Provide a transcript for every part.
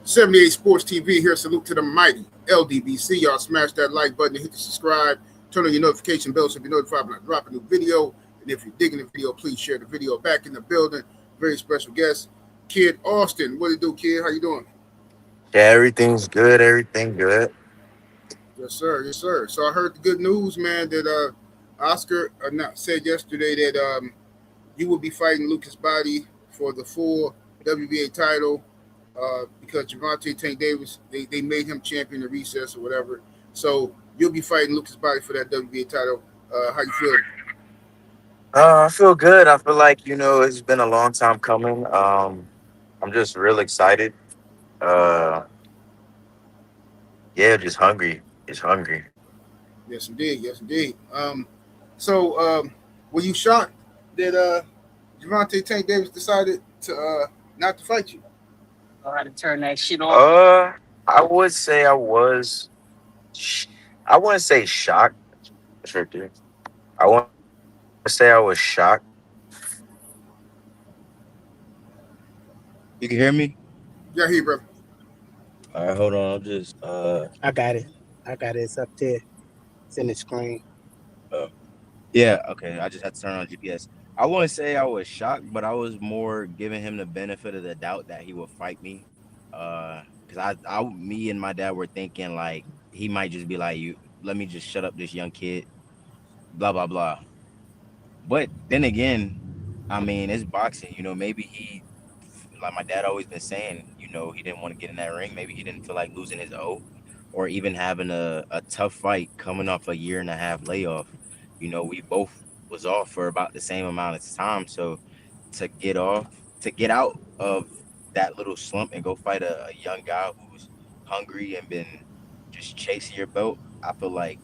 78 Sports TV here. Salute to the mighty ldbc. Y'all smash that like button and hit the subscribe. Turn on your notification bell so you'll be notified when I drop a new video. And if you're digging the video, please share the video. Back in the building, very special guest, Kid Austin. What do you do, Kid? How you doing? Yeah, everything's good. Everything good. Yes, sir. Yes, sir. So I heard the good news, man, that Oscar said yesterday that you will be fighting Lucas Body for the full WBA title because Gervonta Tank Davis, they made him champion in recess or whatever. So you'll be fighting Lucas Body for that WBA title. How you feeling? I feel good. I feel like it's been a long time coming. I'm just real excited. Uh, yeah, just hungry. Just hungry. Yes, indeed. Yes, indeed. So were you shocked that Gervonta Tank Davis decided to not to fight you? Know how to turn that shit off. I would say I was. I wouldn't say shocked. Sure, dude. I want to say I was shocked. You can hear me? Yeah, here, brother. All right, hold on. I'm just I got it. It's up there. It's in the screen. yeah, okay. I just had to turn on GPS. I wouldn't say I was shocked, but I was more giving him the benefit of the doubt that he would fight me. Because me and my dad were thinking like he might just be like, "You, let me just shut up this young kid," blah blah blah. But then again, I mean, it's boxing. Maybe like my dad always been saying, he didn't want to get in that ring. Maybe he didn't feel like losing his O, or even having a tough fight coming off a year and a half layoff. We both was off for about the same amount of time. So to get out of that little slump and go fight a young guy who's hungry and been just chasing your belt, I feel like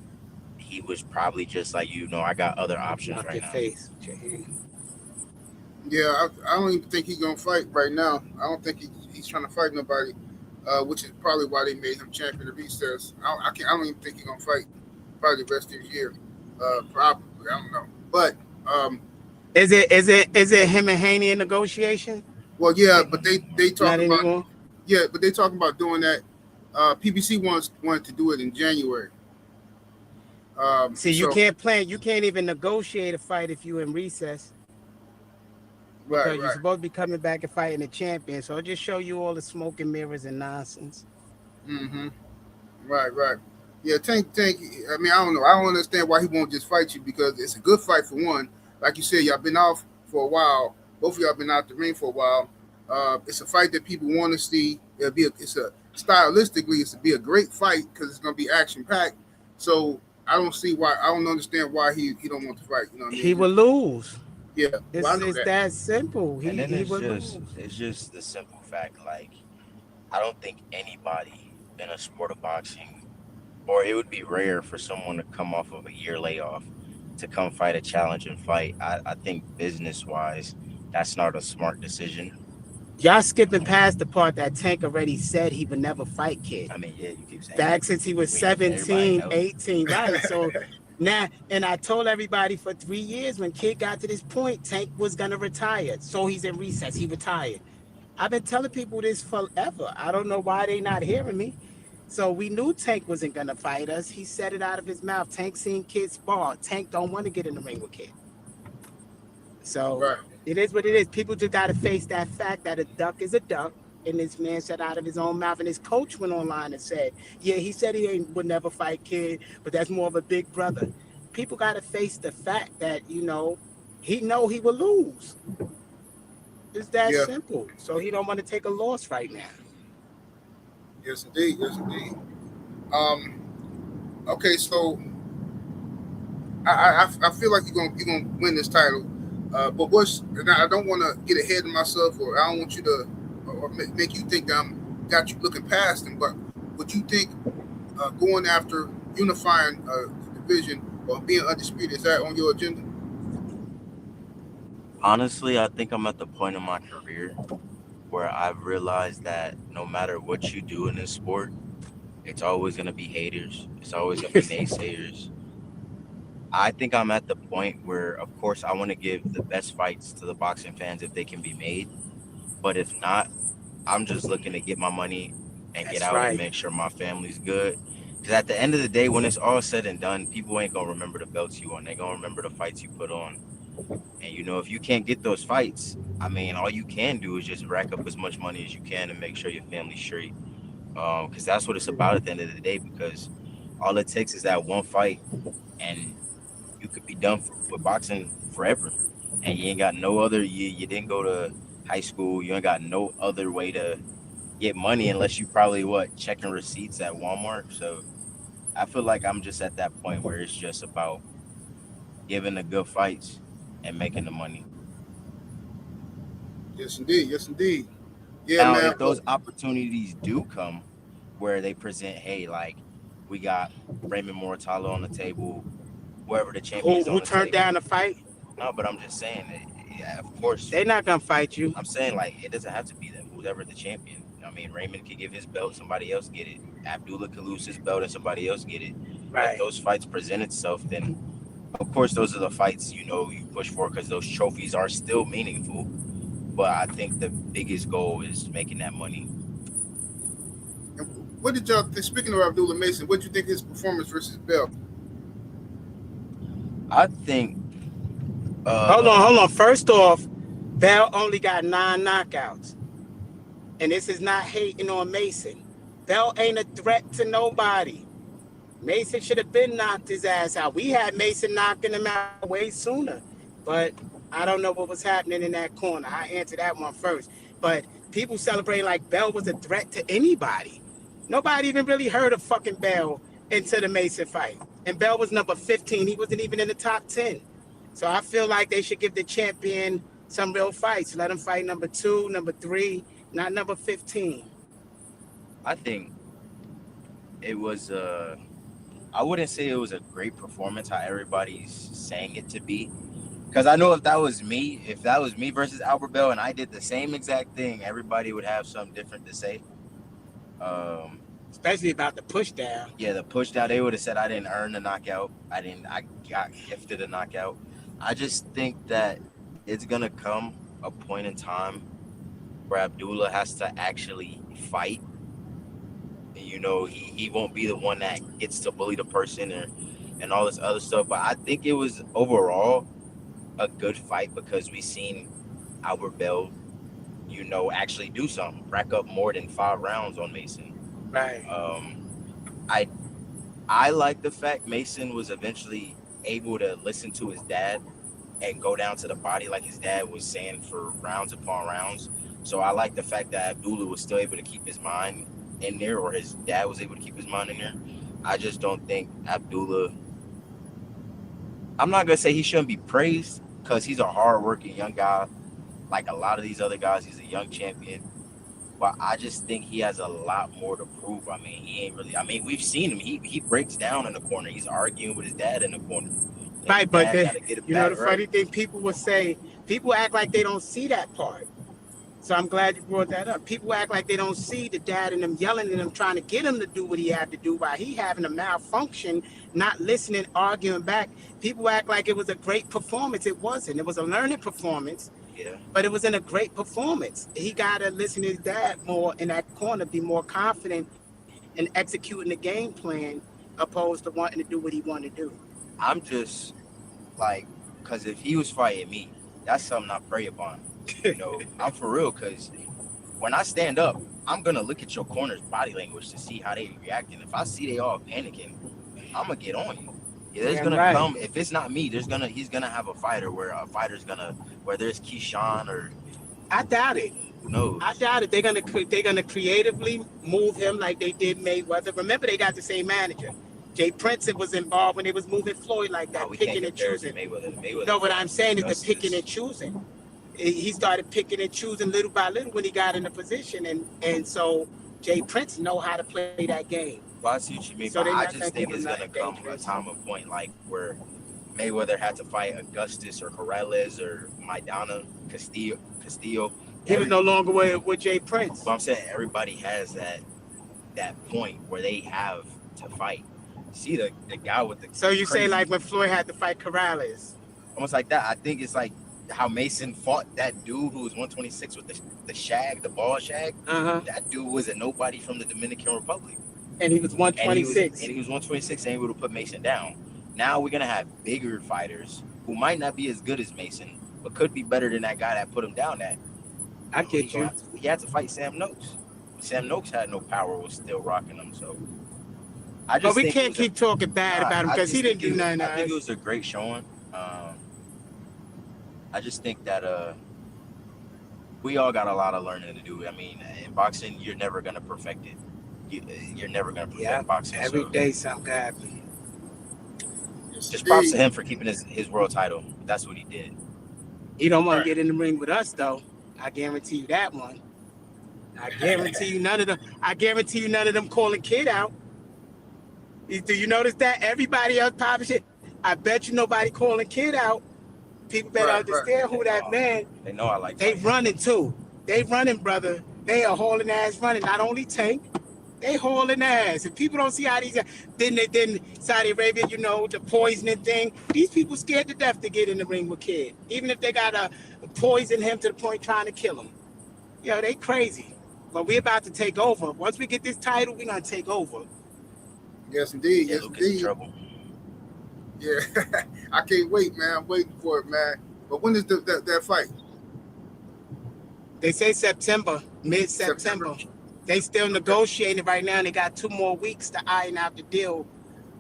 he was probably just like, I got other options Knock right your now. face with your hand. Yeah, I don't even think he's gonna fight right now. I don't think he's trying to fight nobody, which is probably why they made him champion of recess. I don't even think he's gonna fight probably the rest of the year. Probably, I don't know. But Is it him and Haney in negotiation? well, yeah, but they Not talking about anymore. yeah, but they talking about doing that. PBC wanted to do it in January. See, you So can't plan. You can't even negotiate a fight if you in recess right, because you're right. supposed to be coming back and fighting the champion. So I'll just show you all the smoke and mirrors and nonsense. Mm-hmm. Right, right. Yeah, Tank. I mean, I don't know. I don't understand why he won't just fight you because it's a good fight for one. Like you said, y'all been off for a while. Both of y'all been out the ring for a while. It's a fight that people want to see. It's a stylistically, it's to be a great fight because it's gonna be action packed. So I don't see why. I don't understand why he don't want to fight. You know what I He mean? will lose. Yeah. Well, I know It's that. that simple. And then He will lose. it's just the simple fact, like, I don't think anybody in a sport of boxing, or it would be rare for someone to come off of a year layoff to come fight a challenging fight. I think business wise, that's not a smart decision. Y'all skipping past the part that Tank already said he would never fight Kid. I mean, yeah, you keep saying Back that, since he was everybody 17, knows. 18, right? So now, and I told everybody for 3 years when Kid got to this point, Tank was going to retire. So he's in recess. He retired. I've been telling people this forever. I don't know why they not hearing me. So we knew Tank wasn't going to fight us. He said it out of his mouth. Tank seen Kid spar. Tank don't want to get in the ring with Kid. So Right. it is what it is. People just got to face that fact that a duck is a duck. And this man said out of his own mouth, and his coach went online and said, "Yeah, he said would never fight Kid, but that's more of a big brother." People got to face the fact that he know he will lose. It's that Yeah. simple. So he don't want to take a loss right now. Yes, indeed. Yes, indeed. Um. Okay, so I feel like you're gonna win this title. But and I don't want to get ahead of myself, or I don't want you to, or make you think that I'm got you looking past them. But would you think going after unifying the division or being undisputed is that on your agenda? Honestly, I think I'm at the point in my career where I've realized that no matter what you do in this sport, it's always gonna be haters. It's always gonna be naysayers. I think I'm at the point where, of course, I want to give the best fights to the boxing fans if they can be made. But if not, I'm just looking to get my money, and get That's out and right. make sure my family's good. Because at the end of the day, when it's all said and done, people ain't gonna remember the belts you won. They gonna remember the fights you put on. And if you can't get those fights, I mean, all you can do is just rack up as much money as you can and make sure your family's straight. Because that's what it's about at the end of the day. Because all it takes is that one fight, and you could be done with boxing forever. And you ain't got no other. You didn't go to high school. You ain't got no other way to get money unless you probably checking receipts at Walmart. So I feel like I'm just at that point where it's just about giving the good fights and making the money. Yes, indeed. Yes, indeed. Yeah, Now, man. if those opportunities do come where they present, hey, like we got Raymond Mortalo on the table, whoever the champion is Who on the turned table. down the fight? No, but I'm just saying that, yeah, of course, They're not gonna fight you. I'm saying like it doesn't have to be them. Whoever the champion. I mean, Raymond could give his belt, somebody else get it. Abdullah could lose his belt and somebody else get it. But if Right. those fights present itself, then of course those are the fights you push for because those trophies are still meaningful. But I think the biggest goal is making that money. And what did y'all think? Speaking of Abdullah Mason, what did you think his performance versus Bell? I think Hold on. First off, Bell only got 9 knockouts. And this is not hating on Mason. Bell ain't a threat to nobody. Mason should have been knocked his ass out. We had Mason knocking him out way sooner. But I don't know what was happening in that corner. I answered that one first. But people celebrating like Bell was a threat to anybody. Nobody even really heard of fucking Bell into the Mason fight. And Bell was number 15. He wasn't even in the top 10. So I feel like they should give the champion some real fights. Let him fight number 2, number 3, not number 15. I think it was I wouldn't say it was a great performance how everybody's saying it to be. Because I know if that was me versus Albert Bell and I did the same exact thing, everybody would have something different to say. Especially about the push down. Yeah, the push down, they would have said I didn't earn the knockout. I got gifted a knockout. I just think that it's gonna come a point in time where Abdullah has to actually fight. He won't be the one that gets to bully the person and all this other stuff. But I think it was overall a good fight because we seen Albert Bell, actually do something, rack up more than 5 rounds on Mason. Right. I like the fact Mason was eventually able to listen to his dad and go down to the body like his dad was saying for rounds upon rounds. So I like the fact that Abdullah was still able to keep his mind in there, or his dad was able to keep his mind in there. I just don't think Abdullah, I'm not going to say he shouldn't be praised because he's a hard-working young guy. Like a lot of these other guys, he's a young champion. But I just think he has a lot more to prove. I mean, we've seen him. He breaks down in the corner. He's arguing with his dad in the corner. Right, but the Right. funny thing, people will say, people act like they don't see that part. So I'm glad you brought that up. People act like they don't see the dad and them yelling at him, trying to get him to do what he had to do while he having a malfunction, not listening, arguing back. People act like it was a great performance. It wasn't. It was a learning performance. Yeah. But it wasn't a great performance. He got to listen to his dad more in that corner, be more confident in executing the game plan opposed to wanting to do what he wanted to do. I'm just like, because if he was fighting me, that's something I pray upon. I'm for real, because when I stand up, I'm going to look at your corner's body language to see how they reacting. If I see they all panicking, I'm going to get on you. Yeah, there's going to come, if it's not me, he's going to have a fighter where whether it's Keyshawn or... I doubt it. Who knows? I doubt it. They're gonna creatively move him like they did Mayweather. Remember, they got the same manager. Jay Prince was involved when they was moving Floyd like that, picking and choosing. Mayweather. No, what I'm saying is the picking and choosing. He started picking and choosing little by little when he got in the position, and so Jay Prince know how to play that game. Well, I see what you mean, so but I just think it's gonna come a time of point like where Mayweather had to fight Augustus or Corrales or Maidana, Castillo. He was no longer with Jay Prince. But I'm saying everybody has that point where they have to fight. See the guy with the... So you say like when Floyd had to fight Corrales? Almost like that. I think it's like how Mason fought that dude who was 126 with the shag, the ball shag. That dude was a nobody from the Dominican Republic. And he was 126. And he was 126 and able to put Mason down. Now we're going to have bigger fighters who might not be as good as Mason, but could be better than that guy that put him down at. I get you. He had to fight Sam Noakes. Sam Noakes had no power, was still rocking him. So but we can't keep talking bad about him because he didn't do nothing. I think it was a great showing. I just think that we all got a lot of learning to do. I mean, in boxing, you're never going to perfect it. You're never going to perfect boxing. Every day something happens. Just props to him for keeping his world title. That's what he did. He don't want to get in the ring with us, though. I guarantee you that one. I guarantee you none of them calling Kid out. Do you notice that? Everybody else popping shit. I bet you nobody calling Kid out. People better understand who that man. They know I like. They running too. They running, brother. They are hauling ass running. Not only Tank, they hauling ass. And people don't see how these. Then Saudi Arabia, the poisoning thing. These people scared to death to get in the ring with Kid, even if they got to poison him to the point trying to kill him. They crazy. But we about to take over. Once we get this title, we're gonna take over. Yes, indeed. Yeah, Yes, Lucas in indeed. trouble. Yeah, I can't wait, man. I'm waiting for it, man. But when is that fight? They say September, mid-September. They still negotiating right now. And they got 2 more weeks to iron out the deal,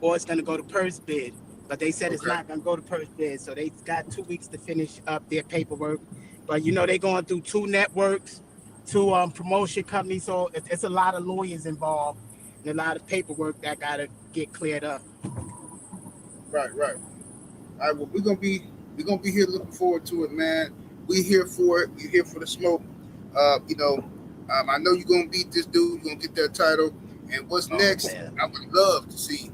or it's gonna go to purse bid. But they said it's not gonna go to purse bid, so they got 2 weeks to finish up their paperwork. But they going through 2 networks, 2 promotion companies, so it's a lot of lawyers involved and a lot of paperwork that gotta get cleared up. Right. All right. Well, we're gonna be here looking forward to it, man. We here for it. We here for the smoke. I know you're gonna beat this dude. You're gonna get that title. And what's next? Man. I would love to see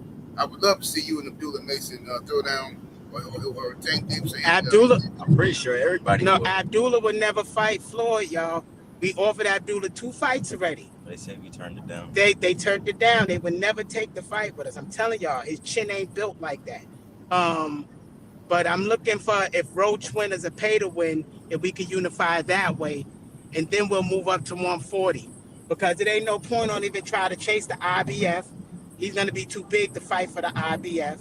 you and Abdullah Mason throw down or Tank Dempsey. Abdullah, I'm pretty sure everybody. No, would. Abdullah would never fight Floyd, y'all. We offered Abdullah 2 fights already. They said we turned it down. They turned it down. They would never take the fight with us. I'm telling y'all, his chin ain't built like that. But I'm looking for if Roach win as a pay to win, if we could unify that way, and then we'll move up to 140. Because it ain't no point on even trying to chase the IBF. He's gonna be too big to fight for the IBF.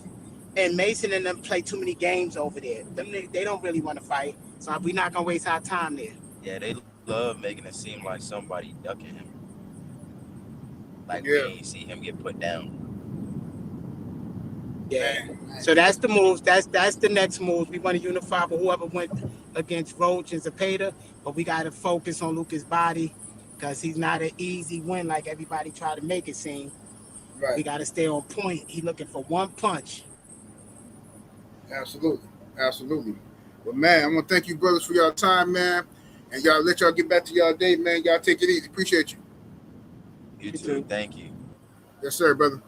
And Mason and them play too many games over there. They don't really want to fight. So we're not gonna waste our time there. Yeah, they love making it seem like somebody ducking him. Like we ain't see him get put down. Yeah. So that's the moves. That's the next move. We want to unify with whoever went against Roach and Zapata, but we got to focus on Lucas' body because he's not an easy win like everybody tried to make it seem. Right. We got to stay on point. He's looking for one punch. Absolutely. Well, man, I want to thank you brothers for y'all time, man. And let y'all get back to y'all day, man. Y'all take it easy. Appreciate you. You too. Thank you. Yes, sir, brother.